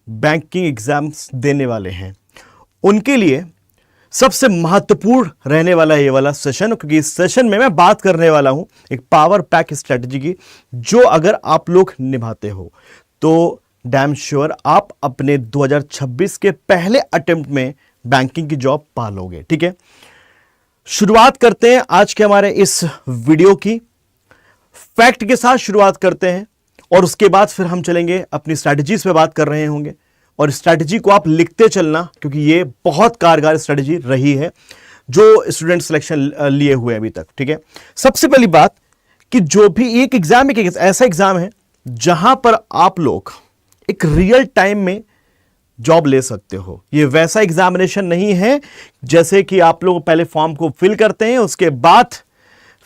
Banking exams देने वाले हैं उनके लिए सबसे महत्वपूर्ण रहने वाला ये वाला सेशन, क्योंकि इस सेशन में मैं बात करने वाला हूं एक पावर पैक स्ट्रेटजी की, जो अगर आप लोग निभाते हो तो डैम श्योर आप अपने 2026 के पहले अटेम्प्ट में बैंकिंग की जॉब पा लोगे। ठीक है, शुरुआत करते हैं आज के हमारे इस वीडियो की। फैक्ट के साथ शुरुआत करते हैं और उसके बाद फिर हम चलेंगे अपनी स्ट्रैटेजीज पे बात कर रहे होंगे, और स्ट्रैटेजी को आप लिखते चलना, क्योंकि ये बहुत कारगर स्ट्रैटेजी रही है जो स्टूडेंट सिलेक्शन लिए हुए अभी तक। ठीक है, सबसे पहली बात कि जो भी एक एग्जाम एक ऐसा एग्जाम है जहां पर आप लोग एक रियल टाइम में जॉब ले सकते हो। ये वैसा एग्जामिनेशन नहीं है जैसे कि आप लोग पहले फॉर्म को फिल करते हैं, उसके बाद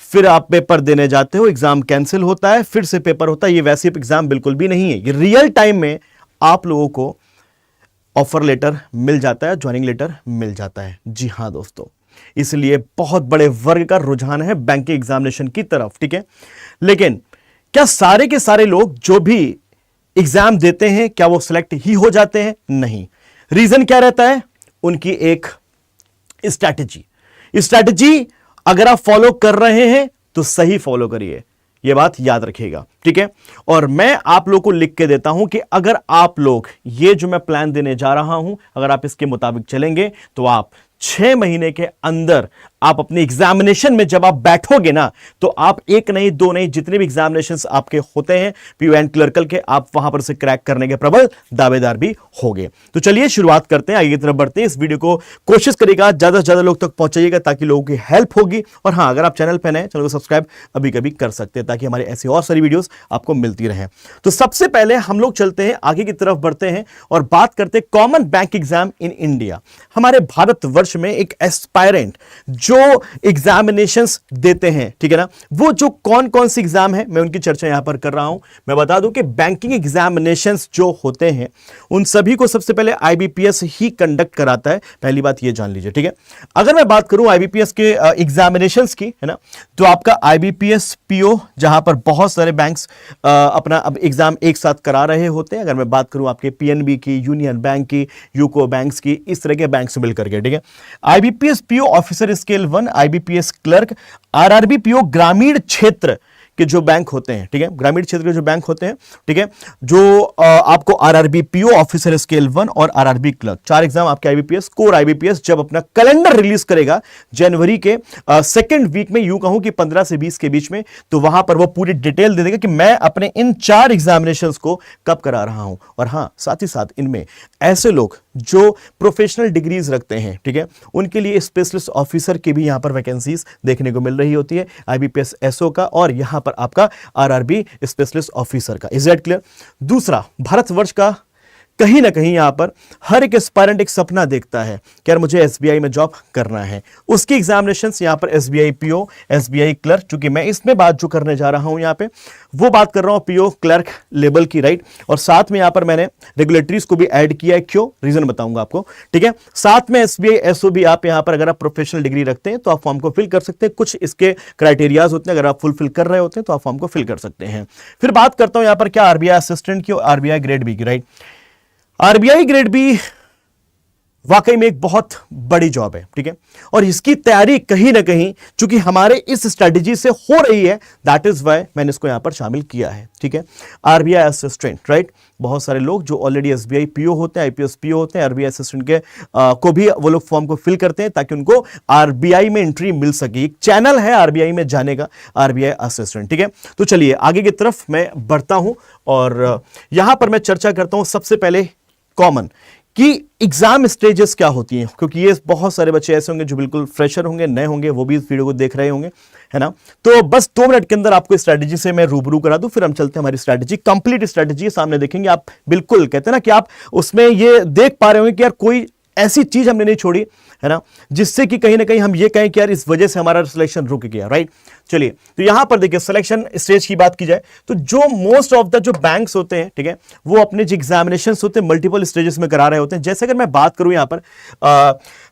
फिर आप पेपर देने जाते हो, एग्जाम कैंसिल होता है, फिर से पेपर होता है। ये वैसे एग्जाम बिल्कुल भी नहीं है। ये रियल टाइम में आप लोगों को ऑफर लेटर मिल जाता है, ज्वाइनिंग लेटर मिल जाता है। जी हां दोस्तों, इसलिए बहुत बड़े वर्ग का रुझान है बैंकिंग एग्जामिनेशन की तरफ। ठीक है, लेकिन क्या सारे के सारे लोग जो भी एग्जाम देते हैं क्या वो सिलेक्ट ही हो जाते हैं? नहीं। रीजन क्या रहता है? उनकी एक स्ट्रैटेजी अगर आप फॉलो कर रहे हैं तो सही फॉलो करिए, यह बात याद रखिएगा। ठीक है, और मैं आप लोग को लिख के देता हूं कि अगर आप लोग ये जो मैं प्लान देने जा रहा हूं, अगर आप इसके मुताबिक चलेंगे तो आप 6 महीने के अंदर आप अपने एग्जामिनेशन में जब आप बैठोगे ना, तो आप एक नहीं दो नहीं जितने भी एग्जामिनेशंस आपके होते हैं पीओ एंड क्लर्कल के, आप वहां पर से क्रैक करने के प्रबल दावेदार भी होंगे। तो चलिए शुरुआत करते हैं, आगे की तरफ बढ़ते हैं। इस वीडियो को कोशिश करिएगा ज्यादा से ज्यादा लोग तक पहुंचाइएगा ताकि लोगों की हेल्प होगी। और हाँ, अगर आप चैनल पर नए, चैनल को सब्सक्राइब अभी कभी कर सकते हैं ताकि हमारे ऐसी और सारी वीडियोस आपको मिलती रहे। तो सबसे पहले हम लोग चलते हैं, आगे की तरफ बढ़ते हैं और बात करते हैं common bank exam in India. हमारे भारतवर्ष में एक एस्पायरेंट जो एग्जामिनेशंस देते हैं, ठीक है ना, वो जो कौन कौन सी एग्जाम है मैं उनकी चर्चा यहां पर कर रहा हूं। मैं बता दूं कि बैंकिंग एग्जामिनेशंस जो होते हैं उन सभी को सबसे पहले आईबीपीएस ही कंडक्ट कराता है, पहली बात ये जान लीजिए। ठीक है, अगर मैं बात करूं आईबीपीएस के एग्जामिनेशंस की, है ना, तो आपका आईबीपीएस पीओ जहां पर बहुत सारे बैंक्स अपना अब एग्जाम एक साथ करा रहे होते हैं। अगर मैं बात करूं आपके पीएनबी की, यूनियन बैंक की, यूको बैंक्स की, इस तरह के बैंक से मिलकर के। ठीक है, IBPS PO officer scale 1, IBPS clerk, RRB PO ग्रामीण क्षेत्र के जो बैंक होते हैं, ठीक है, ग्रामीण क्षेत्र के जो बैंक होते हैं, ठीक है, जो आपको आरआरबी पीओ ऑफिसर स्केल 1 और आरआरबी क्लर्क, 4 एग्जाम आपके आईबीपीएस कोर आईबीपीएस जब अपना कैलेंडर रिलीज करेगा जनवरी के सेकंड वीक में, यूं कहूं कि 15 से 20 के बीच में, तो वहां पर वो पूरी डिटेल दे देगा कि मैं अपने इन 4 एग्जामिनेशंस को कब करा रहा हूं। और हां, साथ ही साथ इनमें ऐसे लोग जो प्रोफेशनल डिग्रीज रखते हैं, ठीक है, उनके लिए स्पेशलिस्ट ऑफिसर की भी यहां पर वैकेंसीज देखने को मिल रही होती है, आईबीपीएस एसओ का और यहां पर आपका आरआरबी स्पेशलिस्ट ऑफिसर का। Is that clear? दूसरा, भारतवर्ष का कहीं ना कहीं यहां पर हर एक एस्पायरेंट एक सपना देखता है कि यार मुझे एसबीआई में जॉब करना है। उसकी एग्जामिनेशंस यहां पर एसबीआई पीओ, एसबीआई क्लर्क, चूंकि मैं इसमें बात जो करने जा रहा हूं यहां पे वो बात कर रहा हूं पीओ क्लर्क लेवल की, राइट। और साथ में यहां पर मैंने रेगुलेटरीज को भी ऐड किया है, क्यों, रीजन बताऊंगा आपको। ठीक है, साथ में एसबीआई एसओ भी आप यहां पर अगर आप प्रोफेशनल डिग्री रखते हैं तो आप फॉर्म को फिल कर सकते हैं। कुछ इसके क्राइटेरियाज होते हैं, अगर आप फुलफिल कर रहे होते हैं तो आप फॉर्म को फिल कर सकते हैं। फिर बात करता हूं यहां पर क्या आरबीआई असिस्टेंट की और आरबीआई ग्रेड बी की, राइट। आरबीआई ग्रेड बी वाकई में एक बहुत बड़ी जॉब है, ठीक है, और इसकी तैयारी कहीं ना कहीं चूंकि हमारे इस स्ट्रेटेजी से हो रही है, दैट इज वाई मैंने इसको यहां पर शामिल किया है। ठीक है, आरबीआई असिस्टेंट, राइट, बहुत सारे लोग जो ऑलरेडी एसबीआई पीओ होते हैं, आईपीएस पीओ होते हैं, आरबीआई असिस्टेंट के को भी वो लोग फॉर्म को फिल करते हैं ताकि उनको आरबीआई में एंट्री मिल सके। एक चैनल है आरबीआई में जाने का, आरबीआई असिस्टेंट। ठीक है, तो चलिए आगे की तरफ मैं बढ़ता हूं और यहां पर मैं चर्चा करता हूं सबसे पहले कॉमन कि एग्जाम स्टेजेस क्या होती हैं, क्योंकि ये बहुत सारे बच्चे ऐसे होंगे जो बिल्कुल फ्रेशर होंगे, नए होंगे, वो भी इस वीडियो को देख रहे होंगे, है ना। तो बस 2 मिनट के अंदर आपको स्ट्रैटेजी से मैं रूबरू करा दूं, फिर हम चलते हैं हमारी स्ट्रैटेजी, कंप्लीट स्ट्रैटेजी सामने देखेंगे। आप बिल्कुल कहते हैं ना कि आप उसमें ये देख पा रहे होंगे कि यार कोई ऐसी चीज हमने नहीं छोड़ी, है ना, जिससे कि कहीं ना कहीं हम ये कहें कि यार इस वजह से हमारा सिलेक्शन रुक गया, राइट। चलिए, तो यहां पर देखिए सिलेक्शन स्टेज की बात की जाए तो जो मोस्ट ऑफ द जो बैंक्स होते हैं, ठीक है, वो अपने जो एग्जामिनेशंस होते हैं मल्टीपल स्टेजेस में करा रहे होते हैं। जैसे अगर मैं बात करूं यहां पर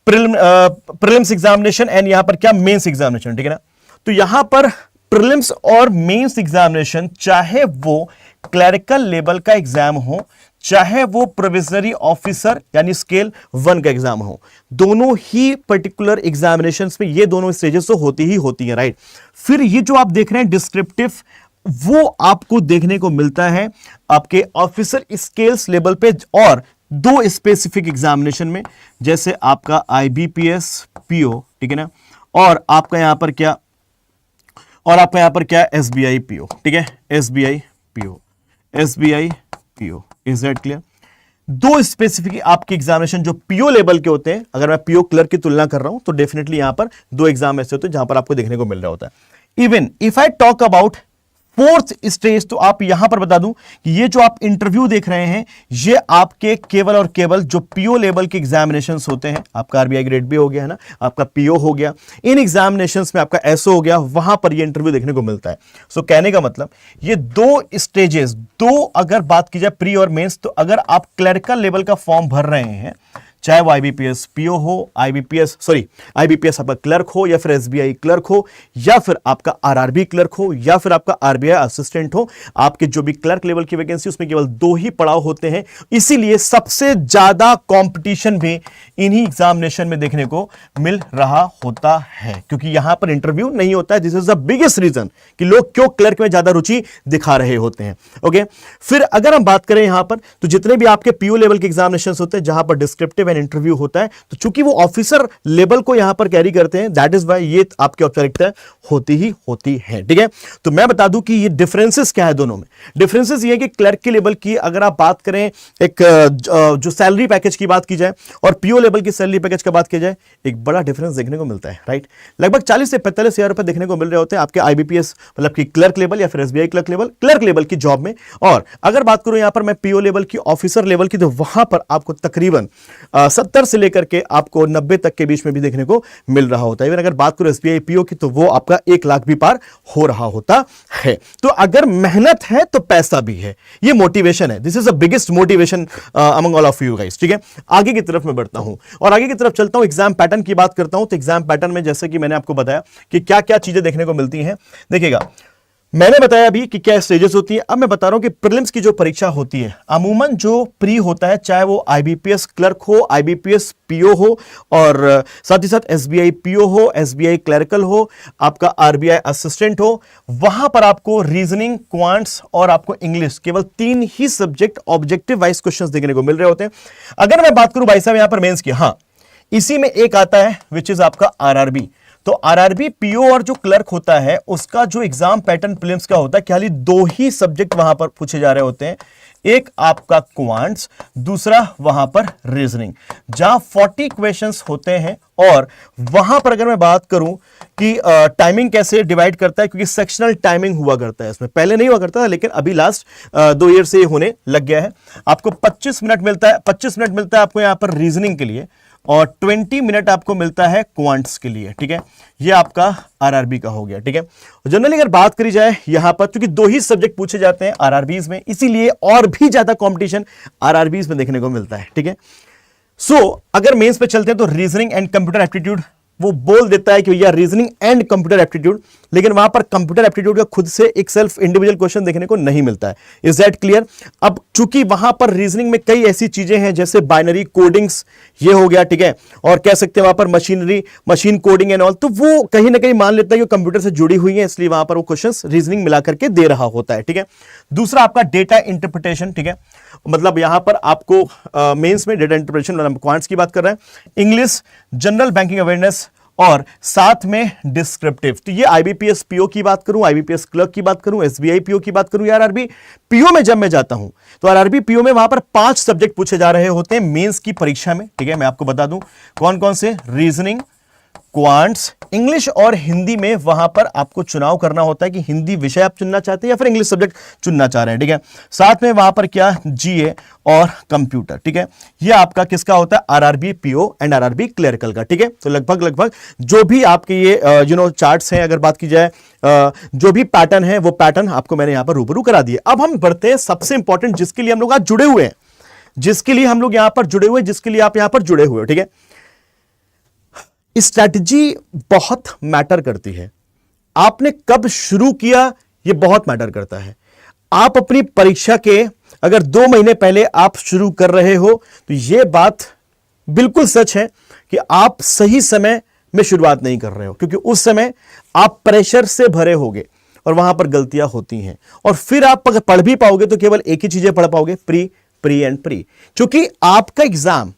प्रीलिम्स एग्जामिनेशन एंड यहां पर क्या मेंस एग्जामिनेशन, ठीक है ना, तो यहां पर प्रीलिम्स और मेंस एग्जामिनेशन चाहे वो क्लरिकल लेवल का एग्जाम हो, चाहे वो प्रोविजनरी ऑफिसर यानी स्केल 1 का एग्जाम हो, दोनों ही पर्टिकुलर एग्जामिनेशंस में ये दोनों स्टेजेस तो होती ही होती हैं, राइट। फिर ये जो आप देख रहे हैं डिस्क्रिप्टिव, वो आपको देखने को मिलता है आपके ऑफिसर स्केल्स लेवल पे और 2 स्पेसिफिक एग्जामिनेशन में, जैसे आपका आईबीपीएस पीओ, ठीक है ना, और आपका यहां पर क्या, और आपका यहां पर क्या, एसबीआई पीओ, ठीक है, SBI PO, SBI PO, is that clear. 2 specific आपके एग्जामिनेशन जो पीओ लेवल के होते हैं, अगर मैं पीओ क्लर्क की तुलना कर रहा हूं तो डेफिनेटली यहां पर 2 एग्जाम ऐसे होते हैं जहां पर आपको देखने को मिल रहा होता है। Even if I talk about 4th stage, तो आप यहां पर बता दूं कि ये जो आप इंटरव्यू देख रहे हैं, ये आपके केवल और केवल जो पीओ लेवल के एग्जामिनेशंस होते हैं, आपका आरबीआई ग्रेड बी हो गया है ना, आपका पीओ हो गया, इन एग्जामिनेशंस में आपका एसओ हो गया, वहां पर ये इंटरव्यू देखने को मिलता है। सो कहने का मतलब ये 2 स्टेजेस, 2 अगर बात की जाए प्री और मेंस, तो अगर आप क्लरिकल लेवल का फॉर्म भर रहे हैं, चाहे वो आईबीपीएस पीओ हो, आईबीपीएस आपका क्लर्क हो, या फिर एसबीआई क्लर्क हो, या फिर आपका आरआरबी क्लर्क हो, या फिर आपका आरबीआई असिस्टेंट हो, आपके जो भी क्लर्क लेवल की वैकेंसी उसमें केवल 2 ही पड़ाव होते हैं। इसीलिए सबसे ज्यादा कंपटीशन भी इन्हीं एग्जामिनेशन में देखने को मिल रहा होता है, क्योंकि यहां पर इंटरव्यू नहीं होता है। This is the biggest reason कि लोग क्यों क्लर्क में ज्यादा रुचि दिखा रहे होते हैं। ओके, फिर अगर हम बात करें यहां पर, तो जितने भी आपके पीओ लेवल के एग्जामिनेशन होते हैं जहां पर डिस्क्रिप्टिव इंटरव्यू होता है, तो चूंकि वो ऑफिसर लेवल को यहां पर कैरी करते हैं, दैट इज वाई ये आपकी औपचारिकता होती ही होती है, ठीक है। तो मैं बता दूं कि ये डिफरेंसेस क्या है दोनों में। डिफरेंसेस ये है कि क्लर्क के लेवल की अगर आप बात करें, एक जो सैलरी पैकेज की बात की जाए और पीओ लेवल की सैलरी पैकेज की बात की जाए, एक बड़ा डिफरेंस देखने को मिलता है, राइट। लगभग 40 से 45 हजार रुपए देखने को मिल रहे होते हैं आपके आईबीपीएस मतलब कि क्लर्क लेवल या फिर एसबीआई क्लर्क लेवल की जॉब में। और अगर बात करूं यहां पर मैं पीओ लेवल की, ऑफिसर लेवल की, तो वहां पर आपको तकरीबन 70 से लेकर के आपको 90 तक के बीच में भी देखने को मिल रहा होता है। इवन अगर बात करो एसबीआई पीओ की, तो वो आपका 1 लाख भी पार हो रहा होता है। तो अगर मेहनत है तो पैसा भी है, ये मोटिवेशन है। This is the biggest motivation among all of you guys, ठीक है। आगे की तरफ मैं बढ़ता हूं और आगे की तरफ चलता हूं, एग्जाम पैटर्न की बात करता हूं। तो एग्जाम पैटर्न में जैसे कि मैंने आपको बताया कि क्या क्या चीजें देखने को मिलती हैं। देखिएगा, मैंने बताया अभी कि क्या स्टेजेस होती है, अब मैं बता रहा हूं कि प्रीलिम्स की जो परीक्षा होती है, अमूमन जो प्री होता है, चाहे वो आईबीपीएस क्लर्क हो, आईबीपीएस पीओ हो, और साथ ही साथ एसबीआई पीओ हो, एसबीआई क्लर्कल हो, आपका आरबीआई असिस्टेंट हो, वहां पर आपको रीजनिंग, क्वांट्स और आपको इंग्लिश, केवल 3 ही सब्जेक्ट ऑब्जेक्टिव वाइज क्वेश्चंस देखने को मिल रहे होते हैं। अगर मैं बात करूं भाई साहब यहां पर मेंस की, हाँ, इसी में एक आता है विच इज आपका आरआरबी। तो आरआरबी पीओ और जो क्लर्क होता है उसका जो एग्जाम पैटर्न प्रीलिम्स का होता है, खाली 2 ही सब्जेक्ट वहां पर पूछे जा रहे होते हैं। एक आपका क्वांट्स, दूसरा वहां पर रीजनिंग, जहां 40 क्वेश्चंस होते हैं। और वहां पर अगर मैं बात करूं कि टाइमिंग कैसे डिवाइड करता है, क्योंकि सेक्शनल टाइमिंग हुआ करता है इसमें, पहले नहीं हुआ करता था लेकिन अभी लास्ट 2 ईयर से होने लग गया है। आपको 25 मिनट मिलता है, 25 मिनट मिलता है आपको यहां पर रीजनिंग के लिए, और 20 मिनट आपको मिलता है क्वांट्स के लिए, ठीक है। ये आपका आरआरबी का हो गया, ठीक है। जनरली अगर बात करी जाए यहां पर, क्योंकि 2 ही सब्जेक्ट पूछे जाते हैं आरआरबीज में, इसीलिए और भी ज्यादा कंपटीशन आरआरबीज में देखने को मिलता है, ठीक है। सो अगर मेंस पे चलते हैं तो रीजनिंग एंड कंप्यूटर एप्टीट्यूड वो बोल देता है कि भैया रीजनिंग एंड कंप्यूटर एप्टीट्यूड, लेकिन वहां पर कंप्यूटर एप्टीट्यूड का खुद से एक सेल्फ इंडिविजुअल क्वेश्चन देखने को नहीं मिलता है। Is that clear? अब चूंकि वहां पर रीजनिंग में कई ऐसी चीजें हैं जैसे बाइनरी कोडिंग्स, ये हो गया, ठीक है, और कह सकते हैं वहां पर मशीन कोडिंग एंड ऑल, तो वो कहीं ना कहीं मान लेता है कि कंप्यूटर से जुड़ी हुई है, इसलिए वहां पर वो क्वेश्चन रीजनिंग मिला करके दे रहा होता है, ठीक है। दूसरा आपका डेटा इंटरप्रिटेशन, ठीक है, मतलब यहां पर आपको मेंस में डेटा इंटरप्रिटेशन, मतलब क्वांट्स की बात कर रहे हैं, इंग्लिश, जनरल बैंकिंग अवेयरनेस और साथ में डिस्क्रिप्टिव। तो ये आईबीपीएस पीओ की बात करूं, आईबीपीएस क्लर्क की बात करूं, एसबीआई पीओ की बात करूं, या आरआरबी पीओ में जब मैं जाता हूं तो आरआरबी पीओ में वहां पर 5 सब्जेक्ट पूछे जा रहे होते हैं मेंस की परीक्षा में, ठीक है। मैं आपको बता दूं कौन कौन से, रीजनिंग, क्वांट्स, इंग्लिश और हिंदी में वहां पर आपको चुनाव करना होता है कि हिंदी विषय आप चुनना चाहते हैं या फिर इंग्लिश सब्जेक्ट चुनना चाह रहे हैं, ठीक है। साथ में वहां पर क्या, जीए और कंप्यूटर, ठीक है। ये आपका किसका होता है, RRB PO and RRB clerical का, ठीक है। तो लगभग जो भी आपके ये चार्ट्स हैं, अगर बात की जाए जो भी पैटर्न है, वो पैटर्न आपको मैंने यहां पर रूबरू करा दिए। अब हम बढ़ते हैं सबसे इंपॉर्टेंट, जिसके लिए हम लोग आज जुड़े हुए हैं, जिसके लिए हम लोग यहां पर जुड़े हुए, जिसके लिए आप यहां पर जुड़े हुए, ठीक है। स्ट्रैटेजी बहुत मैटर करती है, आपने कब शुरू किया ये बहुत मैटर करता है। आप अपनी परीक्षा के अगर 2 महीने पहले आप शुरू कर रहे हो तो यह बात बिल्कुल सच है कि आप सही समय में शुरुआत नहीं कर रहे हो, क्योंकि उस समय आप प्रेशर से भरे होगे और वहां पर गलतियां होती हैं। और फिर आप अगर पढ़ भी पाओगे तो केवल एक ही चीजें पढ़ पाओगे, प्री प्री एंड प्री, क्योंकि आपका एग्जाम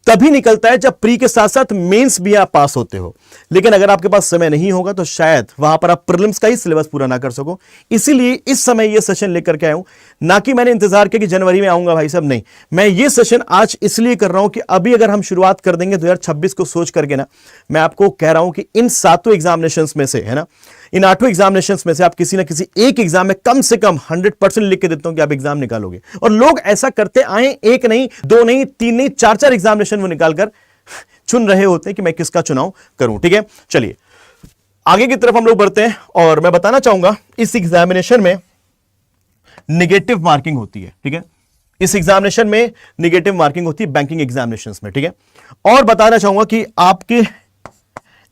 तभी निकलता है जब प्री के साथ साथ मेंस भी आप पास होते हो। लेकिन अगर आपके पास समय नहीं होगा तो शायद वहां पर आप प्रीलिम्स का ही सिलेबस पूरा ना कर सको। इसीलिए इस समय ये सेशन लेकर के आया हूं, ना कि मैंने इंतजार किया कि जनवरी में आऊंगा भाई साहब, नहीं, मैं ये सेशन आज इसलिए कर रहा हूं कि अभी अगर हम शुरुआत कर देंगे 2026 को सोच करके ना, मैं आपको कह रहा हूं कि इन 7 एग्जामिनेशंस में से, है ना, इन 8 एग्जामिनेशंस में से आप किसी ना किसी एक एग्जाम में कम से कम 100% लिख के देता हूं कि आप एग्जाम निकालोगे। और लोग ऐसा करते आए, एक नहीं, 2 नहीं, 3 नहीं, 4 एग्जामिनेशन वो निकालकर चुन रहे होते हैं कि मैं किसका चुनाव करूं। ठीक है, चलिए आगे की तरफ हम लोग बढ़ते हैं। और मैं बताना चाहूंगा इस एग्जामिनेशन में निगेटिव मार्किंग होती है। ठीक है, इस एग्जामिनेशन में निगेटिव मार्किंग होती है बैंकिंग एग्जामिनेशंस में। ठीक है, और बताना चाहूंगा कि आपके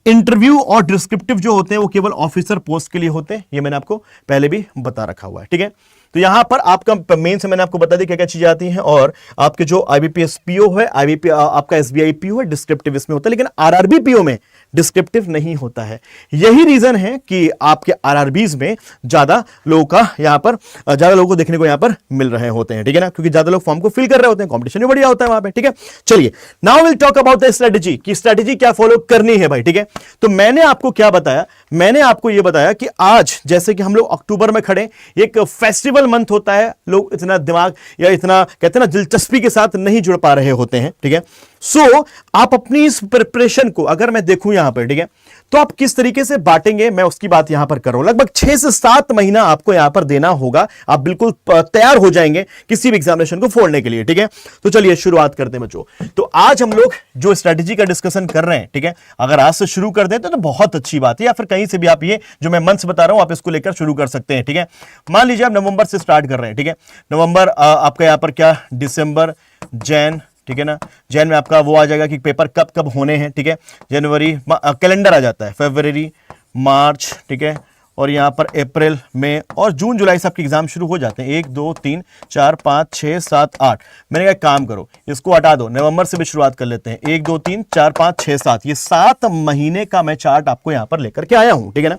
इंटरव्यू और डिस्क्रिप्टिव जो होते हैं वो केवल ऑफिसर पोस्ट के लिए होते हैं, ये मैंने आपको पहले भी बता रखा हुआ है। ठीक है, तो यहां पर आपका मेन से मैंने आपको बता दी क्या क्या चीजें आती हैं, और आपके जो आईबीपीएस पीओ है, आईबीपी आपका एसबीआई पीओ है, डिस्क्रिप्टिव इसमें होता है, लेकिन आरआरबी पीओ में डिस्क्रिप्टिव नहीं होता है। यही रीजन है कि आपके आरआरबीज में ज्यादा लोगों का यहां पर ज्यादा लोगों को देखने को यहां पर मिल रहे होते हैं। ठीक है ना, क्योंकि ज्यादा लोग फॉर्म को फिल कर रहे होते हैं, कॉम्पिटिशन भी बढ़िया होता है वहां पे। ठीक है, चलिए now will talk about the strategy, कि स्ट्रेटेजी क्या फॉलो करनी है भाई। ठीक है, तो मैंने आपको क्या बताया, मैंने आपको यह बताया कि आज जैसे कि हम लोग अक्टूबर में खड़े, एक फेस्टिवल मंथ होता है, लोग इतना दिमाग या इतना कहते हैं ना दिलचस्पी के साथ नहीं जुड़ पा रहे होते हैं। ठीक है, सो आप अपनी इस प्रिपरेशन को अगर मैं देखूं यहां पर, ठीक है, तो आप किस तरीके से बांटेंगे, मैं उसकी बात यहां पर कर रहा हूं। लगभग 6 से 7 महीना आपको यहां पर देना होगा, आप बिल्कुल तैयार हो जाएंगे किसी भी एग्जामिनेशन को फोड़ने के लिए। ठीक है, तो चलिए शुरुआत करते हैं बच्चों। तो आज हम लोग जो स्ट्रेटेजी का डिस्कशन कर रहे हैं, ठीक है, अगर आज से शुरू कर देते तो बहुत अच्छी बात है, या फिर कहीं से भी आप ये जो मैं मंथ्स बता रहा हूं आप इसको लेकर शुरू कर सकते हैं। ठीक है, मान लीजिए आप नवंबर से स्टार्ट कर रहे हैं। ठीक है, नवंबर आपका यहां पर क्या, दिसंबर, जैन, ठीक है ना, जैन में आपका वो आ जाएगा कि पेपर कब कब होने हैं। ठीक है, जनवरी कैलेंडर आ जाता है, फरवरी, मार्च, ठीक है, और यहां पर अप्रैल, मई और जून जुलाई से आपके एग्जाम शुरू हो जाते हैं। 1 2 3 4 5 6 7 8। मैंने कहा काम करो, इसको हटा दो, नवंबर से भी शुरुआत कर लेते हैं। 1 2 3 4 5 6 7, ये 7 महीने का मैं चार्ट आपको यहां पर लेकर के आया हूं। ठीक है ना,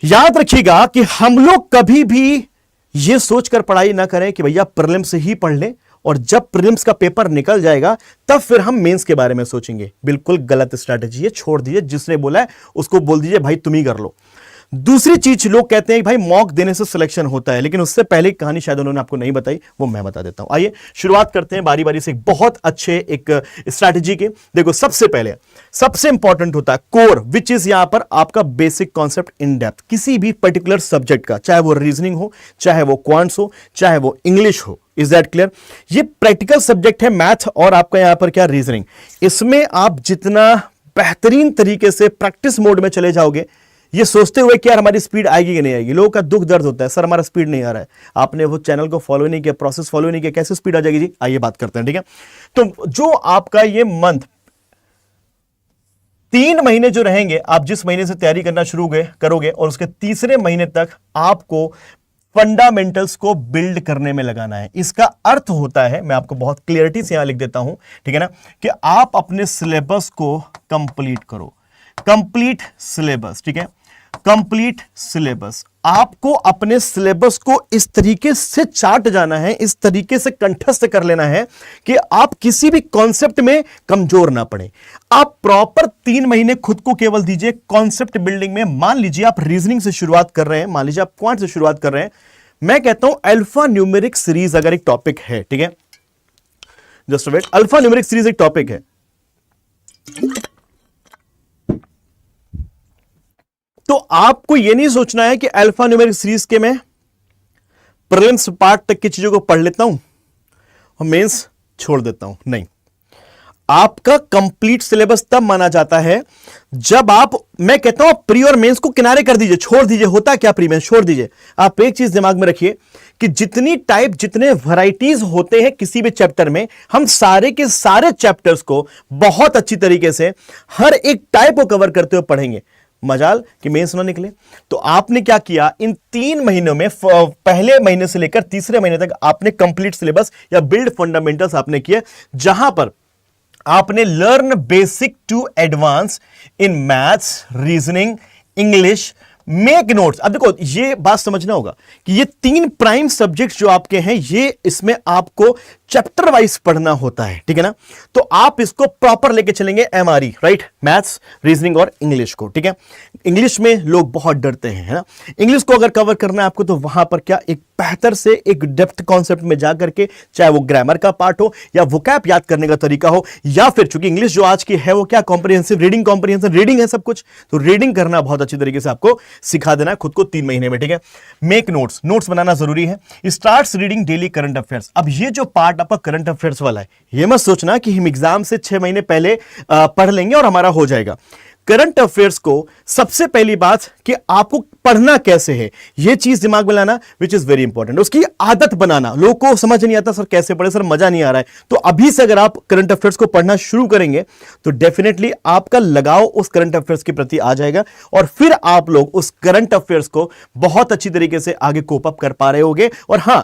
याद रखिएगा कि हम लोग कभी भी ये सोचकर पढ़ाई ना करें कि भैया प्रीलिम्स से ही पढ़ लें और जब प्रीलिम्स का पेपर निकल जाएगा तब फिर हम मेंस के बारे में सोचेंगे। बिल्कुल गलत स्ट्रैटेजी है, छोड़ दीजिए, जिसने बोला है उसको बोल दीजिए भाई तुम ही कर लो। दूसरी चीज, लोग कहते हैं भाई मॉक देने से सिलेक्शन होता है, लेकिन उससे पहले कहानी शायद उन्होंने आपको नहीं बताई, वो मैं बता देता हूं। आइए शुरुआत करते हैं बारी बारी से बहुत अच्छे एक स्ट्रैटेजी के। देखो सबसे पहले सबसे इंपॉर्टेंट होता है कोर, विच इज यहां पर आपका बेसिक कॉन्सेप्ट इन डेप्थ किसी भी पर्टिकुलर सब्जेक्ट का, चाहे वो रीजनिंग हो, चाहे वो क्वांट्स हो, चाहे वो इंग्लिश हो। Is that clear? ये प्रैक्टिकल सब्जेक्ट है, मैथ और आपका यहां पर क्या, रीजनिंग। इसमें आप जितना बेहतरीन तरीके से प्रैक्टिस मोड में चले जाओगे, ये सोचते हुए कि यार हमारी स्पीड आएगी कि नहीं आएगी, लोगों का दुख दर्द होता है, सर हमारा स्पीड नहीं आ रहा है, आपने वो चैनल को फॉलो नहीं किया, प्रोसेस फॉलो नहीं किया, कैसे स्पीड आ जाएगी जी? आइए बात करते हैं। ठीक है, तो जो आपका ये मंथ 3 महीने जो रहेंगे, आप जिस महीने से तैयारी करना शुरू करोगे और उसके तीसरे महीने तक आपको फंडामेंटल्स को बिल्ड करने में लगाना है। इसका अर्थ होता है, मैं आपको बहुत क्लियरिटी से यहां लिख देता हूं, ठीक है ना, कि आप अपने सिलेबस को कंप्लीट करो। कंप्लीट सिलेबस, ठीक है, कंप्लीट सिलेबस। आपको अपने सिलेबस को इस तरीके से चाट जाना है, इस तरीके से कंठस्थ कर लेना है कि आप किसी भी कॉन्सेप्ट में कमजोर ना पड़े। आप प्रॉपर 3 महीने खुद को केवल दीजिए कॉन्सेप्ट बिल्डिंग में। मान लीजिए आप रीजनिंग से शुरुआत कर रहे हैं, मान लीजिए आप क्वांट से शुरुआत कर रहे हैं, मैं कहता हूं अल्फा न्यूमेरिक सीरीज अगर एक टॉपिक है, ठीक है, just wait, alphanumeric series एक टॉपिक है, तो आपको यह नहीं सोचना है कि अल्फा न्यूमेरिक सीरीज के मैं प्रीलिम्स पार्ट तक की चीजों को पढ़ लेता हूं और मेंस छोड़ देता हूं। नहीं, आपका कंप्लीट सिलेबस तब माना जाता है जब आप, मैं कहता हूं प्री और मेंस को किनारे कर दीजिए, छोड़ दीजिए। होता क्या प्री मेंस, छोड़ दीजिए। आप एक चीज दिमाग में रखिए कि जितनी टाइप, जितने वैरायटीज होते हैं किसी भी चैप्टर में, हम सारे के सारे चैप्टर्स को बहुत अच्छी तरीके से हर एक टाइप को कवर करते हुए पढ़ेंगे। मजाल कि मेंस ना निकले। तो आपने क्या किया, इन 3 महीनों में पहले महीने से लेकर तीसरे महीने तक आपने कंप्लीट सिलेबस या बिल्ड फंडामेंटल्स आपने किए, जहां पर आपने learn basic to advance in maths, reasoning, English, make notes. अब देखो ये बात समझना होगा कि ये 3 प्राइम सब्जेक्ट्स जो आपके हैं, ये इसमें आपको चैप्टर वाइज पढ़ना होता है, ठीक है ना। तो आप इसको प्रॉपर लेके चलेंगे एमआरई, राइट, मैथ्स, रीजनिंग और इंग्लिश को, ठीक है। इंग्लिश में लोग बहुत डरते हैं, है ना। इंग्लिश को अगर कवर करना है आपको, तो वहां पर क्या एक बेहतर से एक डेप्थ कॉन्सेप्ट में जाकर के, चाहे वो ग्रामर का पार्ट हो या वोकैब याद करने का तरीका हो, या फिर चूंकि इंग्लिश जो आज की है वो क्या कॉम्प्रिहेंसिव रीडिंग, कॉम्प्रिहेंसिव रीडिंग है सब कुछ, तो रीडिंग करना बहुत अच्छी तरीके से आपको सिखा देना है खुद को 3 महीने में, ठीक है। मेक नोट्स, नोट्स बनाना जरूरी है। Starts reading daily current affairs. अब ये जो पार्ट आपका करंट अफेयर्स वाला है, ये मत सोचना कि हम एग्जाम से 6 महीने पहले पढ़ लेंगे और हमारा हो जाएगा। करंट अफेयर्स को सबसे पहली बात कि आपको पढ़ना कैसे है, यह चीज दिमाग में लाना, विच इज वेरी इंपॉर्टेंट। उसकी आदत बनाना। लोगों को समझ नहीं आता सर कैसे पढ़े, सर मजा नहीं आ रहा है। तो अभी से अगर आप करंट अफेयर्स को पढ़ना शुरू करेंगे तो डेफिनेटली आपका लगाव उस करंट अफेयर्स के प्रति आ जाएगा, और फिर आप लोग उस करंट अफेयर्स को बहुत अच्छी तरीके से आगे कोप अप कर पा रहे होंगे। और हां,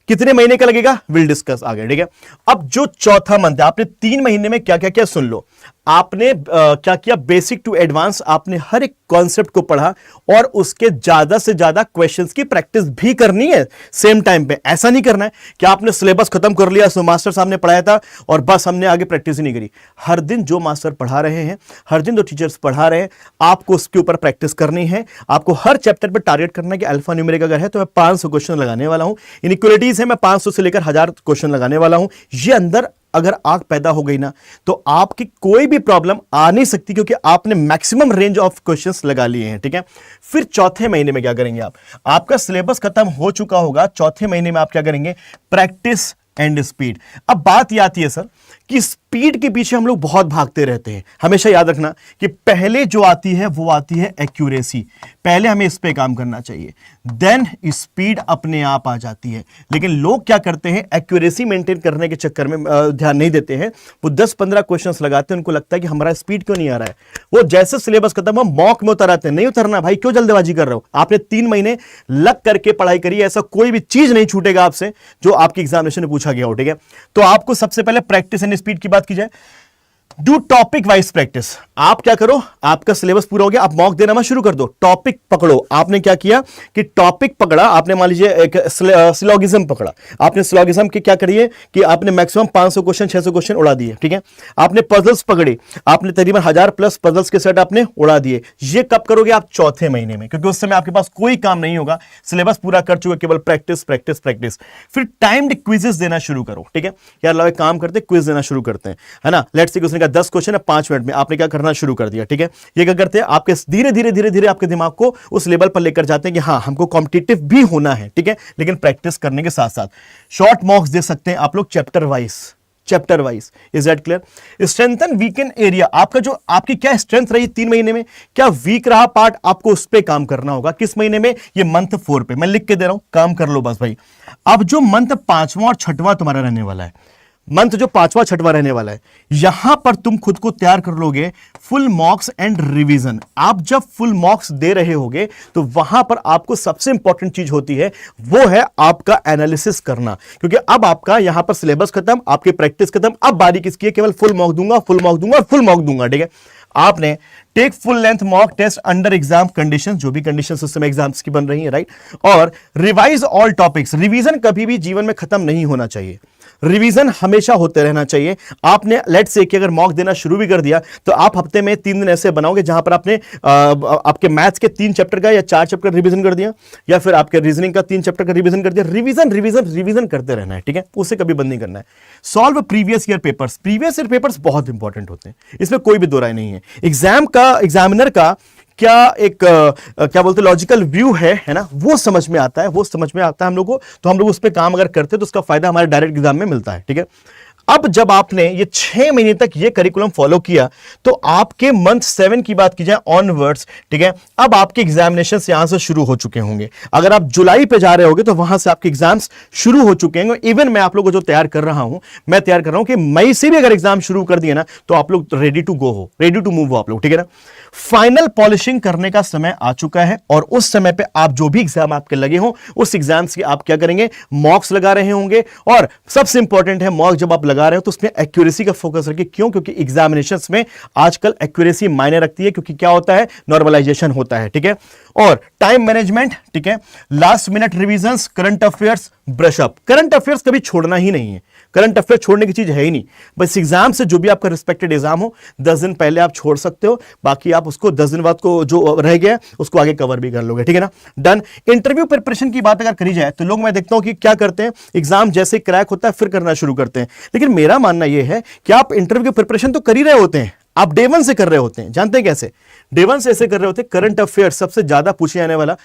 कितने महीने का लगेगा विल डिस्कस आगे, ठीक है। अब जो चौथा मंथ है, आपने 3 महीने में क्या क्या किया सुन लो। आपने क्या किया, बेसिक टू एडवांस आपने हर एक कॉन्सेप्ट को पढ़ा, और उसके ज्यादा से ज्यादा क्वेश्चंस की प्रैक्टिस भी करनी है सेम टाइम पे। ऐसा नहीं करना है कि आपने सिलेबस खत्म कर लिया, मास्टर साहब ने पढ़ाया था और बस हमने आगे प्रैक्टिस ही नहीं करी। हर दिन जो मास्टर पढ़ा रहे हैं, हर दिन जो टीचर्स पढ़ा रहे हैं, आपको उसके ऊपर प्रैक्टिस करनी है। आपको हर चैप्टर पर टारगेट करना है कि अल्फा न्यूमेरिक अगर है तो मैं 500 क्वेश्चन लगाने वाला हूं, इनइक्वालिटीज है मैं 500 से लेकर 1000 क्वेश्चन लगाने वाला हूं। ये अंदर अगर आग पैदा हो गई ना, तो आपकी कोई भी प्रॉब्लम आ नहीं सकती, क्योंकि आपने मैक्सिमम रेंज ऑफ क्वेश्चंस लगा लिए हैं, ठीक है। फिर चौथे महीने में क्या करेंगे आप, आपका सिलेबस खत्म हो चुका होगा, चौथे महीने में आप क्या करेंगे, प्रैक्टिस एंड स्पीड। अब बात यह आती है सर कि स्पीड के पीछे हम लोग बहुत भागते रहते हैं। हमेशा याद रखना कि पहले जो आती है वो आती है एक्यूरेसी। पहले हमें इस पे काम करना चाहिए, देन स्पीड अपने आप आ जाती है। लेकिन लोग क्या करते हैं, एक्यूरेसी मेंटेन करने के चक्कर में ध्यान नहीं देते हैं। वो 10-15 क्वेश्चंस लगाते हैं, उनको लगता है कि हमारा स्पीड क्यों नहीं आ रहा है। वो जैसे सिलेबस खत्म हो मॉक में उतर आते हैं। नहीं उतरना भाई, क्यों जल्दबाजी कर रहे हो। आपने 3 महीने लग करके पढ़ाई करी, ऐसा कोई भी चीज नहीं छूटेगा आपसे जो आपकी एग्जामिनेशन में पूछा गया हो, ठीक है। तो आपको सबसे पहले प्रैक्टिस एंड स्पीड की बात की जाए, डू टॉपिक वाइज प्रैक्टिस। आप क्या करो, आपका सिलेबस पूरा हो गया, आप मॉक देना मत शुरू कर दो, टॉपिक पकड़ो। आपने क्या किया कि टॉपिक पकड़ा, आपने मान लीजिए एक सिलोगिज्म पकड़ा, आपने सिलोगिज्म की क्या करिए कि आपने मैक्सिमम 500 क्वेश्चन 600 क्वेश्चन उड़ा दिए, ठीक है। आपने पजल्स पकड़ी, आपने तकरीबन 1000+ पजल्स के सेट आपने उड़ा दिए। ये कब करोगे आप, चौथे महीने में, क्योंकि उस समय आपके पास कोई काम नहीं होगा, सिलेबस पूरा कर चुके, केवल प्रैक्टिस प्रैक्टिस प्रैक्टिस। फिर टाइम्ड क्विजेस देना शुरू करो, ठीक है। यार लो एक काम करते, क्विज देना शुरू करते हैं, है ना। लेट्स से 10 क्वेश्चन है 5 मिनट में, आपने क्या करना शुरू कर दिया, ठीक है। ये क्या करते हैं, आपके धीरे धीरे धीरे धीरे आपके दिमाग को उस लेवल पर लेकर जाते हैं कि हाँ हमको कॉम्पिटिटिव भी होना है, ठीक है। लेकिन प्रैक्टिस करने के साथ साथ शॉर्ट मॉक्स दे सकते हैं आप लोग chapter wise. Is that clear. Strengthen weekend area, आपका जो आपकी क्या स्ट्रेंथ रही 3 महीने में, क्या वीक रहा पार्ट, आपको उस पर काम करना होगा। किस महीने में, ये मंथ 4 पे मैं लिख के दे रहा हूं, काम कर लो बस भाई। अब जो मंथ 5वां और 6वां तुम्हारा रहने वाला है, मंथ जो 5वां 6वां रहने वाला है, यहां पर तुम खुद को तैयार कर लोगे फुल मॉक्स एंड रिवीजन। आप जब फुल मॉक्स दे रहे होगे तो वहां पर आपको सबसे इंपॉर्टेंट चीज होती है, वो है आपका एनालिसिस करना। क्योंकि अब आपका यहां पर सिलेबस खत्म, आपकी प्रैक्टिस खत्म, अब बारी किसकी है, केवल फुल मॉक दूंगा, फुल मॉक दूंगा और फुल मॉक दूंगा, ठीक है। आपने take full length mock test under exam condition, जो भी कंडीशन उस समय एग्जाम्स की बन रही है, राइट। और रिवाइज ऑल टॉपिक्स। रिवीजन कभी भी जीवन में खत्म नहीं होना चाहिए, रिवीजन हमेशा होते रहना चाहिए। आपने लेट्स से कि अगर मॉक देना शुरू भी कर दिया तो आप हफ्ते में 3 दिन ऐसे बनाओगे जहां पर आपने आपके मैथ्स के 3 चैप्टर का या 4 चैप्टर का रिवीजन कर दिया, या फिर आपके रीजनिंग का 3 चैप्टर का रिवीजन कर दिया। रिवीजन रिवीजन रिवीजन करते रहना है, ठीक है, उसे कभी बंद नहीं करना है। Solve previous year papers. Previous year papers बहुत इंपॉर्टेंट होते हैं, इसमें कोई भी दो राय नहीं है। एग्जामिनर का क्या एक क्या बोलते हैं लॉजिकल व्यू है ना, वो समझ में आता है, हम लोगों को। तो हम लोग उस पर काम अगर करते हैं तो उसका फायदा हमारे डायरेक्ट एग्जाम में मिलता है, ठीक है। अब जब आपने ये 6 महीने तक ये करिकुलम फॉलो किया तो आपके मंथ 7 की बात की जाए ऑनवर्ड्स, ठीक है, अब आपके एग्जामिनेशन यहां से शुरू हो चुके होंगे। अगर आप जुलाई पे जा रहे होगे तो वहां से आपके एग्जाम्स शुरू हो चुके हैं। इवन मैं आप लोगों को जो तैयार कर रहा हूं, मैं तैयार कर रहा हूं कि मई से भी अगर एग्जाम शुरू कर दिए ना तो आप लोग रेडी टू गो हो, रेडी टू मूव हो आप लोग, ठीक है ना। फाइनल पॉलिशिंग करने का समय आ चुका है और उस समय पे आप जो भी एग्जाम आपके लगे हो उस एग्जाम्स की आप क्या करेंगे, मॉक्स लगा रहे होंगे। और सबसे इंपॉर्टेंट है, मॉक जब आप लगा रहे हो तो उसमें एक्यूरेसी का फोकस रखिए। क्यों? क्योंकि एग्जामिनेशंस में आजकल एक्यूरेसी मायने रखती है, क्योंकि क्या होता है, नॉर्मलाइजेशन होता है, ठीक है। और टाइम मैनेजमेंट, ठीक है, last minute revisions, current affairs, brush up. Current affairs कभी छोड़ना ही नहीं है, करंट अफेयर छोड़ने की चीज है ही नहीं। बस एग्जाम से जो भी आपका रिस्पेक्टेड एग्जाम हो 10 दिन पहले आप छोड़ सकते हो, बाकी आप उसको 10 दिन बाद को जो रह गया उसको आगे कवर भी कर लोगे, ठीक है ना। डन। इंटरव्यू प्रिपरेशन की बात अगर करी जाए तो लोग, मैं देखता हूं कि क्या करते हैं, एग्जाम जैसे क्रैक होता है फिर करना शुरू करते हैं। लेकिन मेरा मानना यह है कि आप इंटरव्यू की प्रिपरेशन तो कर ही रहे होते हैं, आप डे 1 से कर रहे होते हैं। जानते हैं कैसे? डे 1 से ऐसे कर रहे होते हैं। करंट अफेयर सबसे ज्यादा पूछे जाने वाला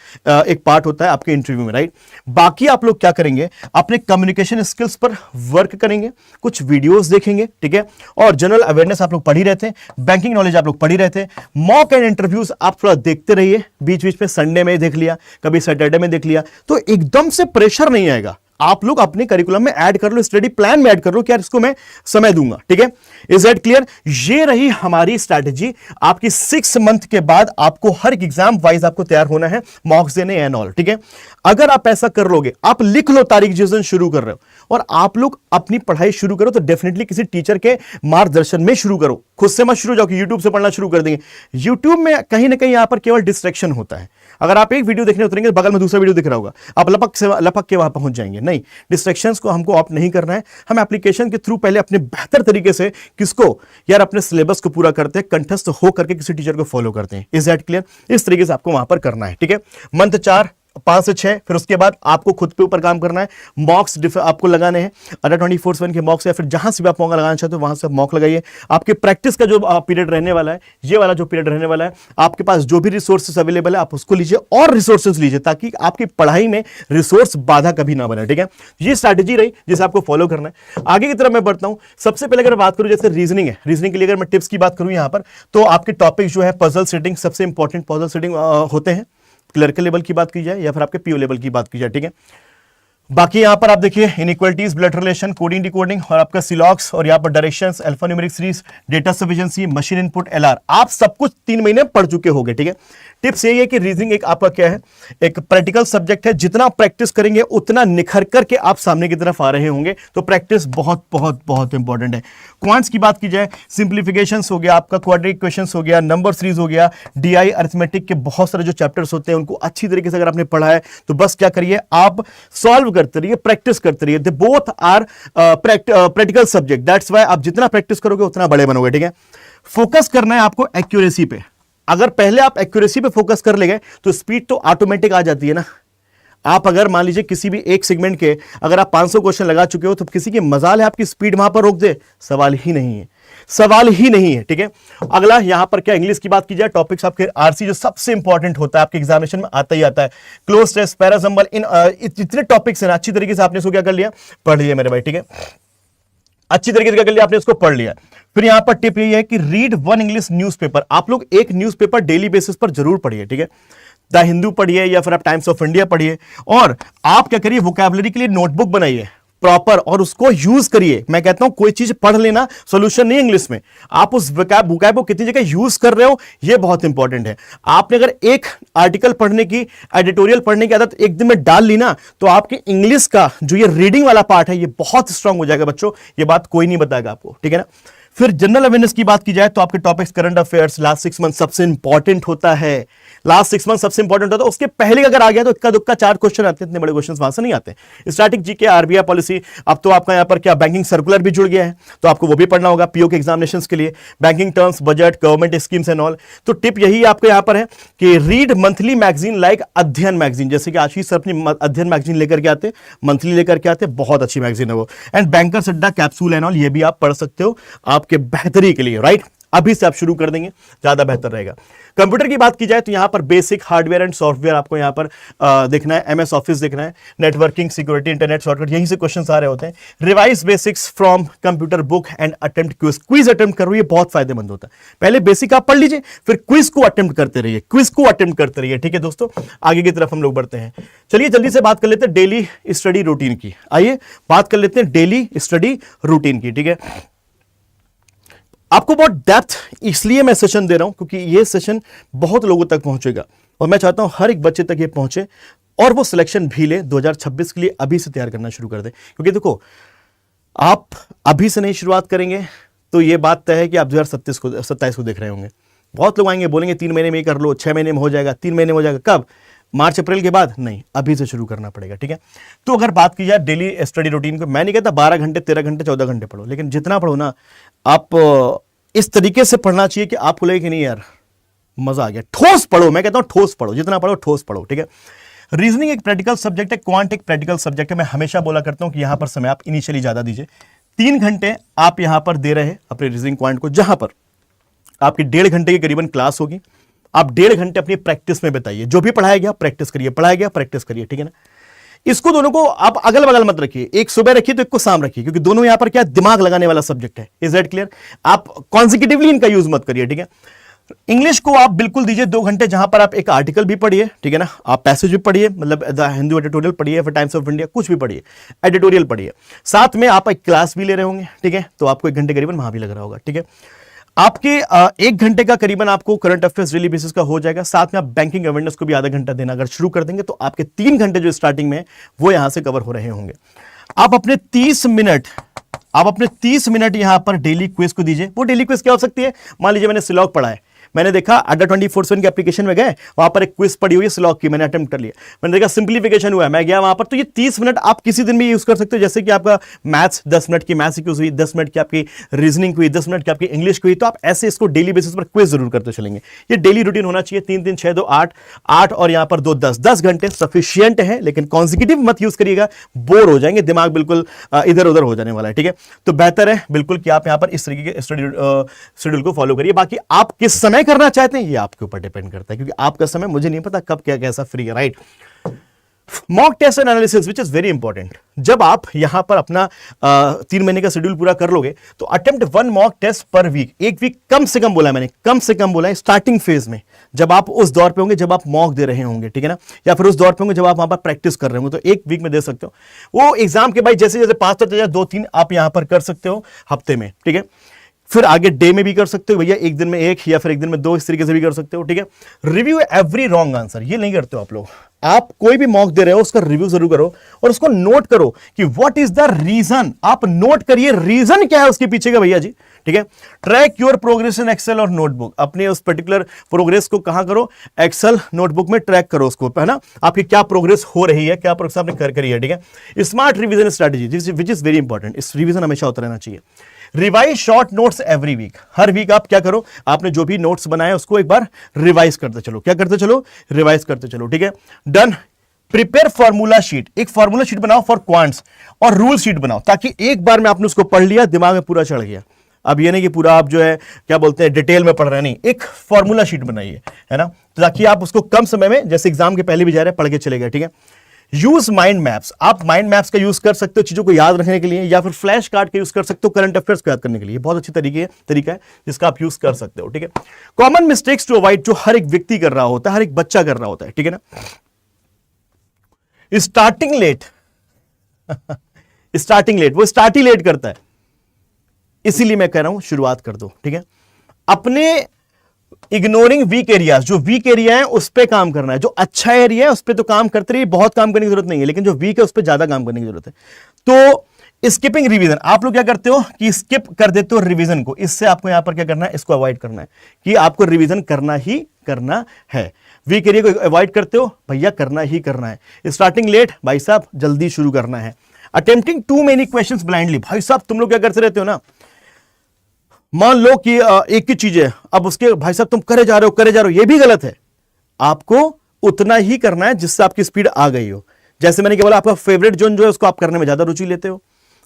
एक पार्ट होता है आपके इंटरव्यू में, राइट। बाकी आप लोग क्या करेंगे, अपने कम्युनिकेशन स्किल्स पर वर्क करेंगे, कुछ वीडियोस देखेंगे, ठीक है, और जनरल अवेयरनेस आप लोग पढ़ ही रहते हैं, बैंकिंग नॉलेज आप लोग पढ़ ही रहते हैं। मॉक एंड इंटरव्यूज आप थोड़ा देखते रहिए, बीच बीच में संडे में देख लिया, कभी सैटरडे में देख लिया, तो एकदम से प्रेशर नहीं आएगा। आप लोग अपने करिकुलम में ऐड कर लो, स्टडी प्लान में ऐड कर लो कि यार इसको मैं समय दूंगा, ठीक है। Is that clear? ये रही हमारी स्ट्रैटेजी। आपकी 6 मंथ के बाद आपको हर एग्जाम वाइज आपको तैयार होना है, मॉक्स देने एंड ऑल, ठीक है। अगर आप ऐसा कर लोगे, आप लिख लो तारीख जिस दिन शुरू कर रहे हो और आप लोग अपनी पढ़ाई शुरू करो, तो डेफिनेटली किसी टीचर के मार्गदर्शन में शुरू करो, खुद से मत शुरू जाओ कि यूट्यूब से पढ़ना शुरू कर देंगे। यूट्यूब में कहीं ना कहीं यहां पर केवल डिस्ट्रैक्शन होता है। अगर आप एक वीडियो देखने उतरेंगे, बगल में दूसरा वीडियो दिख रहा होगा, आप लपक के वहां पहुंच जाएंगे। नहीं, डिस्ट्रैक्शंस को हमको ऑफ नहीं करना है। हम एप्लीकेशन के थ्रू पहले अपने बेहतर तरीके से किसको, यार अपने सिलेबस को पूरा करते हैं, कंठस्थ हो करके किसी टीचर को फॉलो करते हैं। Is that clear? इस तरीके से आपको वहां पर करना है, ठीक है। मंथ 4, 5 से 6, फिर उसके बाद आपको खुद पे ऊपर काम करना है। मॉक्स आपको लगाने हैं, अंडर 24/7 के मॉक्स, या फिर जहां से भी आप मॉक लगाना चाहते हो वहां से मॉक लगाइए। आपके प्रैक्टिस का जो पीरियड रहने वाला है, ये वाला जो पीरियड रहने वाला है, आपके पास जो भी रिसोर्सेस अवेलेबल है आप उसको लीजिए और रिसोर्सेस लीजिए, ताकि आपकी पढ़ाई में रिसोर्स बाधा कभी ना बने, ठीक है। ये स्ट्रैटेजी रही जिसे आपको फॉलो करना है। आगे की तरफ मैं बढ़ता हूं। सबसे पहले अगर बात करूं, जैसे रीजनिंग है, रीजनिंग के लिए अगर मैं टिप्स की बात करूं यहां पर, तो आपके टॉपिक जो है पजल सेटिंग, सबसे इंपॉर्टेंट पजल सेटिंग होते हैं। क्लर्कल लेवल की बात की जाए या फिर आपके पीओ लेवल की बात की जाए, ठीक है। बाकी यहां पर आप देखिए inequalities, blood relation, coding decoding और आपका सिलॉक्स, और यहां पर directions, alpha numeric series, data sufficiency, machine input, LR, आप सब कुछ 3 महीने पढ़ चुके होंगे, ठीक है। टिप्स यही है कि रीजनिंग एक आपका क्या है, एक प्रैक्टिकल सब्जेक्ट है। जितना प्रैक्टिस करेंगे उतना निखर करके आप सामने की तरफ आ रहे होंगे, तो प्रैक्टिस बहुत बहुत बहुत इंपॉर्टेंट है। क्वांट्स की बात की जाए, सिंप्लीफिकेशंस हो गया, आपका क्वाड्रेटिक इक्वेशंस हो गया, नंबर सीरीज हो गया, डीआई अरिथमेटिक के बहुत सारे जो चैप्टर्स होते हैं उनको अच्छी तरीके से अगर आपने पढ़ा है तो बस क्या करिए, आप सॉल्व करते रहिए, प्रैक्टिस करते रहिए। They both are practical subject, that's why आप जितना प्रैक्टिस करोगे उतना बड़े बनोगे, ठीक है। फोकस करना है आपको एक्यूरेसी पे। अगर पहले आप एक्यूरेसी पे फोकस कर ले गए तो स्पीड तो ऑटोमेटिक आ जाती है ना। आप अगर मान लीजिए किसी भी एक सेगमेंट के अगर आप 500 क्वेश्चन लगा चुके हो तो किसी की मजाल है आपकी स्पीड वहां पर रोक दे, सवाल ही नहीं है, सवाल ही नहीं है, ठीक है। अगला यहां पर क्या, इंग्लिश की बात की जाए, टॉपिक्स आपके आरसी जो सबसे इंपॉर्टेंट होता है आपके एग्जामिनेशन में आता ही आता है, क्लोज टेस्ट, पैरासिंबल, इन जितने टॉपिक्स हैं अच्छी तरीके से आपने इसको क्या कर लिया, पढ़ लिया मेरे भाई, ठीक है। अच्छी तरीके से क्या कर लिया आपने, इसको पढ़ लिया। फिर यहां पर टिप यही है कि रीड 1 इंग्लिश न्यूज़पेपर। आप लोग एक न्यूज़पेपर डेली बेसिस पर जरूर पढ़िए, ठीक है। द हिंदू पढ़िए या फिर आप टाइम्स ऑफ इंडिया पढ़िए, और आप क्या करिए, वोकैबुलरी के लिए नोटबुक बनाइए प्रॉपर और उसको यूज करिए। मैं कहता हूं कोई चीज पढ़ लेना सॉल्यूशन नहीं इंग्लिश में, आप उस वोकैब को कितनी जगह यूज कर रहे हो ये बहुत इंपॉर्टेंट है। आपने अगर एक आर्टिकल पढ़ने की, एडिटोरियल पढ़ने की आदत एक दिन में डाल ली ना, तो आपके इंग्लिश का जो ये रीडिंग वाला पार्ट है ये बहुत स्ट्रांग हो जाएगा बच्चों। ये बात कोई नहीं बताएगा आपको, ठीक है ना। फिर जनरल अवेयरनेस की बात की जाए तो आपके topics current affairs last 6 month सबसे इंपॉर्टेंट होता है, लास्ट 6 मंथ सबसे इंपॉर्टेंट होता है। उसके पहले अगर आ गया तो इक्का दुक्का 4 क्वेश्चन आते हैं, इतने बड़े क्वेश्चन वहां से नहीं आते। स्टैटिक जीके, आरबीआई पॉलिसी, अब तो आपका यहां पर क्या बैंकिंग सर्कुलर भी जुड़ गया है तो आपको वो भी पढ़ना होगा पीओ के एग्जामिनेशंस के लिए, banking terms, budget, government schemes and all. तो टिप यही आपको यहां पर है कि रीड मंथली मैगजीन लाइक अध्ययन मैगजीन, जैसे कि आशीष सर अपनी अध्ययन मैगजीन लेकर के आते, मंथली लेकर के आते, बहुत अच्छी मैगजीन है वो। एंड बैंकर्स अड्डा, कैप्सूल एंड ऑल, ये भी आप पढ़ सकते हो आपके बेहतरी के लिए, राइट। अभी से आप शुरू कर देंगे ज्यादा बेहतर रहेगा। कंप्यूटर की बात की जाए तो यहां पर बेसिक हार्डवेयर एंड सॉफ्टवेयर आपको यहां पर देखना है, एमएस ऑफिस देखना है, नेटवर्किंग, सिक्योरिटी, इंटरनेट शॉर्टकट, यहीं से क्वेश्चन आ रहे होते हैं। Revise basics from computer book and attempt quiz, quiz attempt करो, ये बहुत फायदेमंद होता है। पहले बेसिक आप पढ़ लीजिए, फिर क्विज को अटेम्प्ट करते रहिए, क्विज को अटेम्प्ट करते रहिए, ठीक है दोस्तों। आगे की तरफ हम लोग बढ़ते हैं। चलिए जल्दी से बात कर लेते हैं डेली स्टडी रूटीन की। आइए बात कर लेते हैं डेली स्टडी रूटीन की, ठीक है। आपको बहुत डेप्थ इसलिए मैं सेशन दे रहा हूं क्योंकि ये सेशन बहुत लोगों तक पहुंचेगा और मैं चाहता हूं हर एक बच्चे तक ये पहुंचे और वो सिलेक्शन भी ले 2026 के लिए अभी से तैयार करना शुरू कर दे। क्योंकि देखो, आप अभी से नहीं शुरुआत करेंगे तो ये बात तय है कि आप 2027 को देख रहे होंगे। बहुत लोग आएंगे बोलेंगे 3 महीने में ही कर लो, 6 महीने में हो जाएगा, 3 महीने में हो जाएगा। कब? मार्च अप्रैल के बाद? नहीं, अभी से शुरू करना पड़ेगा, ठीक है। तो अगर बात की जाए डेली स्टडी रूटीन को, मैं नहीं कहता 12 घंटे, 13 घंटे, 14 घंटे पढ़ो, लेकिन जितना पढ़ो ना, आप इस तरीके से पढ़ना चाहिए कि आपको लगे कि नहीं यार मजा आ गया। ठोस पढ़ो, मैं कहता हूं ठोस पढ़ो, जितना पढ़ो ठोस पढ़ो, ठीक है। रीजनिंग एक प्रैक्टिकल सब्जेक्ट है, क्वांट एक प्रैक्टिकल सब्जेक्ट है। मैं हमेशा बोला करता हूं कि यहां पर समय आप इनिशियली ज्यादा दीजिए। 3 घंटे आप यहां पर दे रहे हैं अपने रीजनिंग क्वांट को, जहां पर आपकी 1.5 घंटे की करीबन क्लास होगी। आप 1.5 घंटे अपनी प्रैक्टिस में बिताइए, जो भी पढ़ाया गया प्रैक्टिस करिए, पढ़ाया गया प्रैक्टिस करिए, ठीक है ना। इसको दोनों को आप अगल बगल मत रखिए, एक सुबह रखिए तो एक को शाम रखिए, क्योंकि दोनों यहां पर क्या दिमाग लगाने वाला सब्जेक्ट है। Is that clear? आप कॉन्सिक्यूटिवली इनका यूज मत करिए, ठीक है। इंग्लिश को आप बिल्कुल दीजिए 2 घंटे, जहां पर आप एक आर्टिकल भी पढ़िए, ठीक है ना, आप पैसेज भी पढ़िए, मतलब द हिंदू एडिटोरियल पढ़िए, फिर टाइम्स ऑफ इंडिया, कुछ भी पढ़िए, एडिटोरियल पढ़िए, साथ में आप एक क्लास भी ले रहे होंगे, ठीक है। तो आपको 1 घंटे करीबन वहां भी लग रहा होगा, ठीक है। आपके 1 घंटे का करीबन आपको करंट अफेयर्स डेली बेसिस का हो जाएगा। साथ में आप बैंकिंग अवेयरनेस को भी आधा घंटा देना अगर शुरू कर देंगे तो आपके 3 घंटे जो स्टार्टिंग में वो यहां से कवर हो रहे होंगे। आप अपने 30 मिनट यहां पर डेली क्विज को दीजिए। वो डेली क्विज क्या हो सकती है? मान लीजिए मैंने सिलॉग पढ़ा है, मैंने देखा अड्डा 24/7 की एप्लीकेशन में गए, वहां पर एक क्विज पड़ी हुई है सिलॉग की, मैंने अटेम्प्ट कर लिया, मैंने देखा सिंप्लीफिकेशन हुआ है, मैं गया वहां पर। तो ये 30 मिनट आप किसी दिन भी यूज कर सकते हो, जैसे कि आपका मैथ्स 10 मिनट की मैथ्स क्विज हुई, 10 मिनट की आपकी रीजनिंग हुई, 10 मिनट की आपकी इंग्लिश हुई। तो आप ऐसे इसको डेली बेसिस पर क्विज जरूर करते चलेंगे। ये डेली रूटीन होना चाहिए। 3 3 6 2 8 8 और यहां पर 2 10 घंटे सफिशियंट है, लेकिन कॉन्सिक्यूटिव मत यूज करिएगा, बोर हो जाएंगे, दिमाग बिल्कुल इधर उधर हो जाने वाला है, ठीक है। तो बेहतर है बिल्कुल कि आप यहां पर इस तरीके के शेड्यूल को फॉलो करिए। बाकी आप किस समय करना चाहते हैं ये आपके ऊपर डिपेंड करता है, क्योंकि आपका समय मुझे नहीं पता कब क्या कैसा फ्री है, right. Mock test and analysis which is very important. जब आप यहां पर अपना 3 महीने का शेड्यूल पूरा कर लोगे तो attempt 1 mock test per week, 1 week कम से कम बोला, मैंने कम से कम बोला है स्टार्टिंग फेज में, जब आप उस दौर पे होंगे जब आप मॉक दे रहे होंगे, ठीक है ना, या फिर उस दौर पे होंगे जब आप वहां पर प्रैक्टिस कर रहे होंगे, तो 1 वीक में दे सकते हो। वो एग्जाम के बाद जैसे जैसे पास होते जाए 2-3 आप यहां पर कर सकते हो हफ्ते में, ठीक है। फिर आगे डे में भी कर सकते हो भैया, 1 दिन में 1 या फिर 1 दिन में 2, इस तरीके से भी कर सकते हो, ठीक है। रिव्यू एवरी रॉन्ग आंसर, ये नहीं करते हो आप लोग। आप कोई भी मॉक दे रहे हो उसका रिव्यू जरूर करो और उसको नोट करो कि व्हाट इज द रीजन। आप नोट करिए रीजन क्या है उसके पीछे का भैया जी, ठीक है। Track your progress in Excel और नोटबुक, अपने उस पर्टिकुलर प्रोग्रेस को कहां करो? एक्सेल नोटबुक में ट्रैक करो उसको, है ना, आपकी क्या प्रोग्रेस हो रही है, क्या प्रोग्रेस आपने कर करी है, ठीक है। Smart revision strategy which is very important, इस रिवीजन हमेशा होता रहना चाहिए। Revise short notes every week, हर वीक आप क्या करो, आपने जो भी नोट्स बनाए उसको एक बार रिवाइज करते चलो। क्या करते चलो? रिवाइज करते चलो, ठीक है। डन। प्रिपेयर फॉर्मूला शीट, एक फॉर्मूला शीट बनाओ फॉर क्वांट्स और रूल शीट बनाओ, ताकि एक बार में आपने उसको पढ़ लिया, दिमाग में पूरा चढ़ गया। अब ये नहीं कि पूरा आप जो है क्या बोलते हैं डिटेल में पढ़ रहे हैं, नहीं, एक फॉर्मूला शीट बनाइए, है ना, ताकि आप उसको कम समय में, जैसे एग्जाम के पहले भी जा रहे हैं, पढ़ के चले गए, ठीक है। यूज माइंड मैप्स, आप माइंड मैप्स का यूज कर सकते हो चीजों को याद रखने के लिए, या फिर फ्लैश कार्ड का यूज कर सकते हो करंट अफेयर्स को याद करने के लिए। बहुत अच्छी तरीका है जिसका आप यूज कर सकते हो, ठीक है। कॉमन मिस्टेक्स टू अवॉइड, जो हर एक व्यक्ति कर रहा होता है, हर एक बच्चा कर रहा होता है, ठीक है ना। स्टार्टिंग लेट वो स्टार्ट ही लेट करता है, इसीलिए मैं कह रहा हूं शुरुआत कर दो, ठीक है। अपने इग्नोरिंग वीक एरियाज, जो वीक एरिया है उस पे काम करना है, जो अच्छा एरिया है उस पे तो काम करते रहिए, बहुत काम करने की जरूरत नहीं है, लेकिन जो वीक है उस पे ज्यादा काम करने की जरूरत है। तो स्किपिंग रिवीजन, आप लोग क्या करते हो कि स्किप कर देते हो रिवीजन को, इससे आपको यहां पर क्या करना है, इसको अवॉइड करना है कि आपको रिवीजन करना ही करना है। वीक एरिया को अवॉइड करते हो भैया, करना ही करना है। स्टार्टिंग लेट, भाई साहब जल्दी शुरू करना है। Attempting too many questions blindly, भाई साहब तुम लोग क्या करते रहते हो ना, मान लो कि एक ही चीज है, अब उसके भाई साहब तुम करे जा रहे हो, ये भी गलत है। आपको उतना ही करना है जिससे आपकी स्पीड आ गई हो। जैसे मैंने क्या बोला, आपका फेवरेट जोन जो है उसको आप करने में ज्यादा रुचि लेते हो,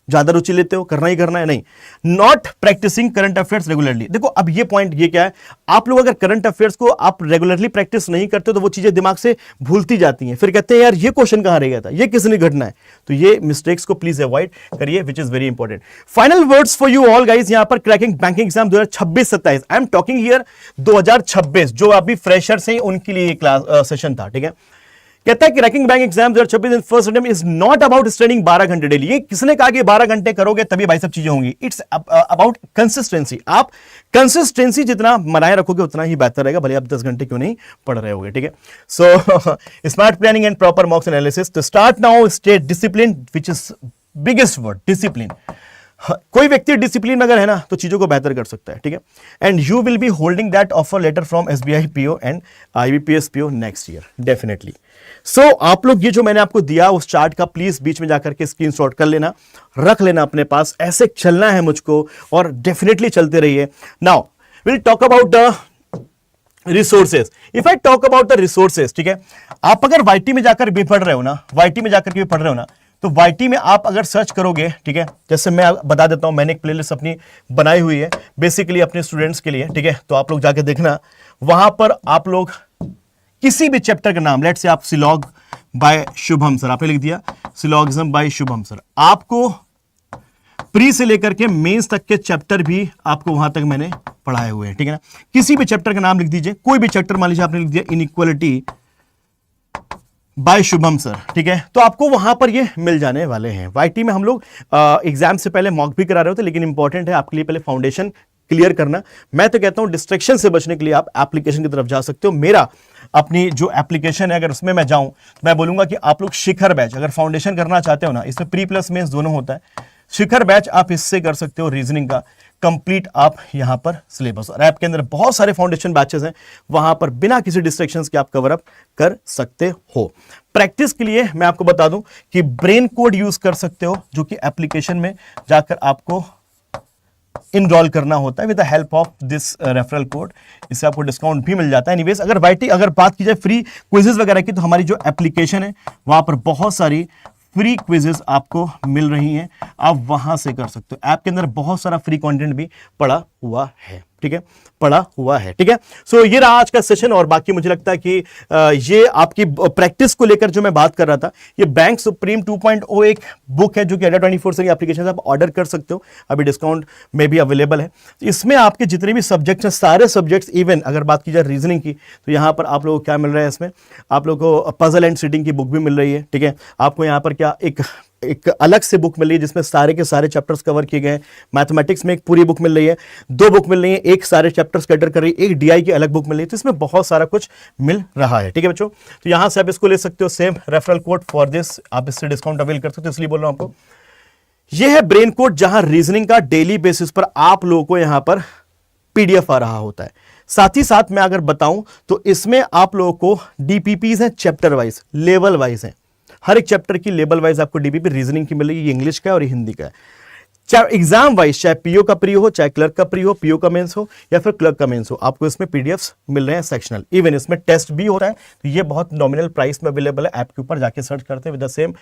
ज्यादा रुचि लेते हो, करना ही करना है, नहीं। Not practising current affairs regularly. देखो अब ये पॉइंट ये क्या है, आप लोग अगर करंट अफेयर्स को आप रेगुलरली प्रैक्टिस नहीं करते तो वो चीजें दिमाग से भूलती जाती हैं, फिर कहते हैं यार ये क्वेश्चन कहां रह गया था, ये किसने घटना है। तो ये मिस्टेक्स को प्लीज अवॉइड करिए, विच is very important. Final words for you all guys, यहां पर cracking banking exam 2026-27, I am talking here 2026, जो अभी फ्रेशर्स हैं उनके लिए क्लास सेशन था, ठीक है। कहता है कि cracking bank exam 2026 first attempt is not about studying 12 घंटे डेली। ये किसने कहा कि 12 घंटे करोगे तभी भाई सब चीजें होंगी। It's about consistency. आप कंसिस्टेंसी जितना बनाए रखोगे उतना ही बेहतर रहेगा, भले आप 10 घंटे क्यों नहीं पढ़ रहे होगे, ठीक है। So smart planning and proper mocks analysis. तो start now, stay discipline, which is biggest word, discipline. कोई व्यक्ति डिसिप्लिन अगर है ना तो चीजों को बेहतर कर सकता है, ठीक है। And you will be holding that offer letter from SBI PO and IBPS PO next year definitely. So आप लोग ये जो मैंने आपको दिया उस चार्ट का प्लीज बीच में जाकर के स्क्रीनशॉट कर लेना, रख लेना अपने पास, ऐसे चलना है मुझको और डेफिनेटली चलते रहिए। Now will talk about the resources. If I talk about the resources, ठीक है, आप अगर YT में जाकर भी पढ़ रहे हो ना, YT में जाकर के भी पढ़ रहे हो ना, तो YT में आप अगर सर्च करोगे, ठीक है, जैसे मैं बता देता हूं, मैंने एक प्लेलिस्ट अपनी बनाई हुई है बेसिकली अपने स्टूडेंट्स के लिए, ठीक है। तो आप लोग जाके देखना, वहां पर आप लोग किसी भी चैप्टर का नाम, लेट्स से आप सिलॉग बाय शुभम सर, आपने लिख दिया सिलॉगिज्म बाय शुभम सर, आपको प्री से लेकर के मेंस तक के चैप्टर भी आपको वहां तक मैंने पढ़ाए हुए हैं, ठीक है ना। किसी भी चैप्टर का नाम लिख दीजिए, कोई भी चैप्टर मान लीजिए आपने लिख दिया इनइक्वालिटी बाय शुभम सर, ठीक है, तो आपको वहां पर ये मिल जाने वाले हैं। YT में हम लोग एग्जाम से पहले मॉक भी करा रहे होते, लेकिन इंपॉर्टेंट है आपके लिए पहले फाउंडेशन क्लियर करना। मैं तो कहता हूं डिस्ट्रैक्शन से बचने के लिए आप एप्लीकेशन की तरफ जा सकते हो। मेरा अपनी जो एप्लीकेशन है अगर उसमें मैं जाऊं तो मैं बोलूंगा कि आप लोग शिखर बैच अगर फाउंडेशन करना चाहते हो ना, इसमें प्री प्लस मेंस दोनों होता है, शिखर बैच आप इससे कर सकते हो रीजनिंग का कंप्लीट आप यहां पर सिलेबस, और ऐप के अंदर बहुत सारे फाउंडेशन बैचेस हैं, वहां पर बिना किसी डिस्ट्रैक्शंस के आप कवर अप कर सकते हो। प्रैक्टिस के लिए मैं आपको बता दूं कि ब्रेन कोड यूज कर सकते हो, जो कि एप्लीकेशन में जाकर आपको इनरोल करना होता है with the help of this referral code, इससे आपको डिस्काउंट भी मिल जाता है। एनीवेज अगर YT अगर बात की जाए फ्री क्विजेस वगैरह की, तो हमारी जो एप्लीकेशन है वहां पर बहुत सारी फ्री क्विजेस आपको मिल रही हैं, आप वहां से कर सकते हो। ऐप के अंदर बहुत सारा फ्री कंटेंट भी पड़ा हुआ है, ठीक है, पड़ा हुआ है, ठीक है। सो ये रहा आज का सेशन, और बाकी मुझे लगता है कि ये आपकी प्रैक्टिस को लेकर जो मैं बात कर रहा था, ये बैंक सुप्रीम 2.0 एक बुक है जो कि ADA24 से एप्लीकेशन आप ऑर्डर कर सकते हो, अभी डिस्काउंट में भी अवेलेबल है। इसमें आपके जितने भी सब्जेक्ट्स हैं, सारे सब्जेक्ट्स, इवन अगर बात की जाए रीजनिंग की, तो यहाँ पर आप लोगों को क्या मिल रहा है, इसमें आप लोगों को पजल एंड सीटिंग की बुक भी मिल रही है, ठीक है। आपको यहाँ पर क्या एक अलग से बुक मिल रही है जिसमें सारे के सारे चैप्टर्स कवर किए गए हैं। मैथमेटिक्स में एक पूरी बुक मिल रही है, 2 बुक मिल रही है, एक सारे चैप्टर्स कैटर कर रही है, एक DI की अलग बुक मिल रही है, तो इसमें बहुत सारा कुछ मिल रहा है, ठीक है बच्चों। तो यहां से आप इसको ले सकते हो, same referral code for this, आप इससे डिस्काउंट अवेल कर सकते हो, इसलिए बोल रहा हूं आपको। यह है ब्रेन कोड, जहां रीजनिंग का डेली बेसिस पर आप लोगों को यहां पर PDF आ रहा होता है। साथ ही साथ मैं अगर बताऊं तो इसमें आप लोगों को DPPs हैं, चैप्टर वाइज, लेवल वाइज हैं, हर एक चैप्टर की लेवल वाइज आपको DPP रीजनिंग की मिलेगी, ये इंग्लिश का है और ये हिंदी का है। चाहे एग्जाम वाइज, चाहे PO का प्री हो, चाहे क्लर्क का प्री हो, PO का मेंस हो या फिर क्लर्क का मेंस हो, आपको इसमें PDFs मिल रहे हैं सेक्शनल, इवन इसमें टेस्ट भी हो रहा है। तो ये बहुत नॉमिनल प्राइस में अवेलेबल है, ऐप के ऊपर जाके सर्च करते हैं with the same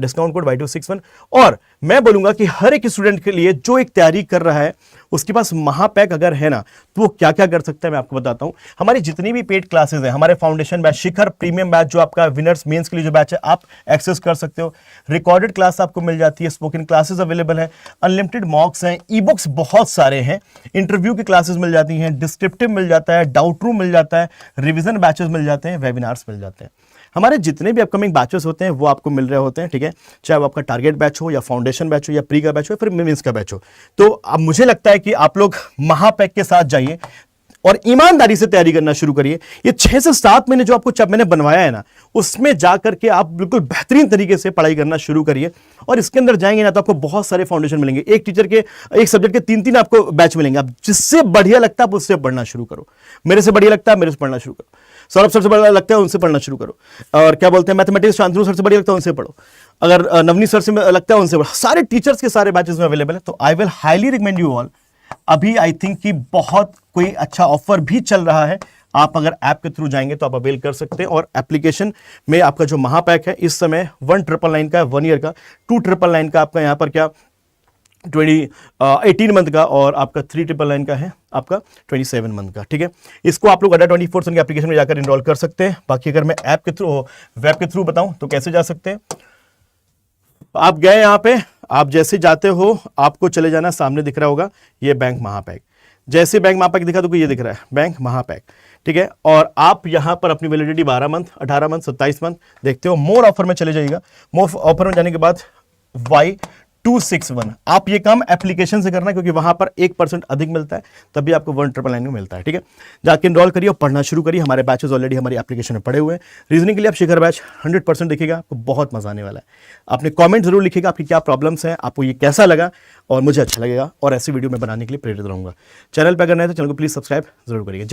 discount code Y261। और मैं बोलूंगा कि हर एक स्टूडेंट के लिए जो एक तैयारी कर रहा है उसके पास महापैक अगर है ना, तो वो क्या क्या कर सकता है मैं आपको बताता हूं। हमारी जितनी भी पेड क्लासेस हैं, हमारे फाउंडेशन बैच, शिखर प्रीमियम बैच जो आपका विनर्स मेंस के लिए जो बैच है, आप एक्सेस कर सकते हो। रिकॉर्डेड क्लास आपको मिल जाती है, स्पोकन क्लासेस अवेलेबल है, अनलिमिटेड मॉक्स हैं, ई बुक्स बहुत सारे हैं, इंटरव्यू की क्लासेस मिल जाती हैं, डिस्क्रिप्टिव मिल जाता है, डाउट रूम मिल जाता है, रिविजन बैचेस मिल जाते हैं, वेबिनार्स मिल जाते हैं। हमारे जितने भी अपकमिंग बैचेस होते हैं वो आपको मिल रहे होते हैं, ठीक है, चाहे वो आपका टारगेट बैच हो या फाउंडेशन बैच हो या प्री का बैच हो या फिर मेंस का बैच हो। तो अब मुझे लगता है कि आप लोग महापैक के साथ जाइए और ईमानदारी से तैयारी करना शुरू करिए। ये 6 से 7 महीने जो आपको मैंने बनवाया है ना, उसमें जाकर के आप बिल्कुल बेहतरीन तरीके से पढ़ाई करना शुरू करिए, और इसके अंदर जाएंगे ना तो आपको बहुत सारे फाउंडेशन मिलेंगे। एक टीचर के एक सब्जेक्ट के 3-3 आपको बैच मिलेंगे। आप जिससे बढ़िया लगता है आप उससे पढ़ना शुरू करो। मेरे से बढ़िया लगता है मेरे से पढ़ना शुरू करो, सौरभ सर से बढ़िया लगता है उनसे पढ़ना शुरू करो, और क्या बोलते हैं मैथमेटिक्स शांतनु सर से बढ़िया लगता है उनसे पढ़ो, अगर नवनीत सर से लगता है उनसे पढ़ो। सारे टीचर्स के सारे बैचेस में अवेलेबल है। तो I will highly recommend you all. अभी आई थिंक कि बहुत कोई अच्छा ऑफर भी चल रहा है, आप अगर ऐप के थ्रू जाएंगे तो आप अवेल कर सकते हैं। और एप्लीकेशन में आपका जो महापैक है इस समय 1999 का है 1 ईयर का, 2999 का आपका यहाँ पर क्या 18 मंथ का, और आपका 3999 का है आपका 27 मंथ का। ठीक है, इसको आप लोग Adda24 के एप्लीकेशन में जाकर इनरोल कर सकते हैं। बाकी अगर मैं ऐप के थ्रू, वेब के थ्रू बताऊं तो कैसे जा सकते हैं, आप गए यहां पे, आप जैसे जाते हो आपको चले जाना, सामने दिख रहा होगा ये बैंक महापैक। जैसे बैंक महापैक दिखा तो ये दिख रहा है बैंक महापैक। ठीक है, और आप यहां पर अपनी वैलिडिटी 12 मंथ, 18 मंथ, 27 मंथ देखते हो। मोर ऑफर में चले जाइएगा। मोर ऑफर में जाने के बाद Y261 आप ये काम एप्लीकेशन से करना, क्योंकि वहां पर 1% अधिक मिलता है, तभी आपको 1999 में मिलता है। ठीक है, जाके इनरोल करिए और पढ़ना शुरू करिए। हमारे बैचेस ऑलरेडी हमारी एप्लीकेशन में पड़े हुए हैं। रीजनिंग के लिए आप शिखर बैच 100% देखिएगा, आपको बहुत मजा आने वाला है। आपने कमेंट जरूर लिखिएगा आपकी क्या प्रॉब्लम्स हैं, आपको ये कैसा लगा, और मुझे अच्छा लगेगा और ऐसी वीडियो में बनाने के लिए प्रेरित रहूंगा। चैनल पर अगर नए तो चैनल को प्लीज सब्सक्राइब जरूर करिएगा।